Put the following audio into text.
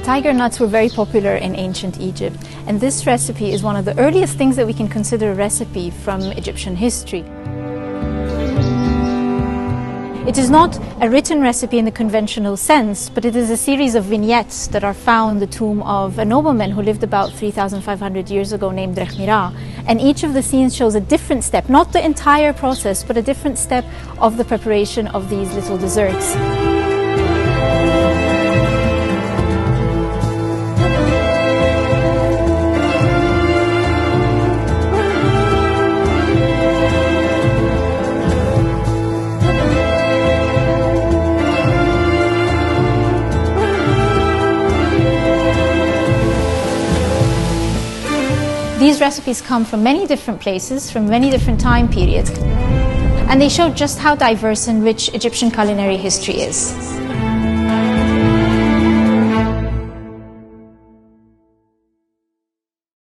Tiger nuts were very popular in ancient Egypt, and this recipe is one of the earliest things that we can consider a recipe from Egyptian history. It is not a written recipe in the conventional sense, but it is a series of vignettes that are found in the tomb of a nobleman who lived about 3,500 years ago named Rekhmire. And each of the scenes shows a different step, not the entire process, but a different step of the preparation of these little desserts. These recipes come from many different places, from many different time periods, and they show just how diverse and rich Egyptian culinary history is.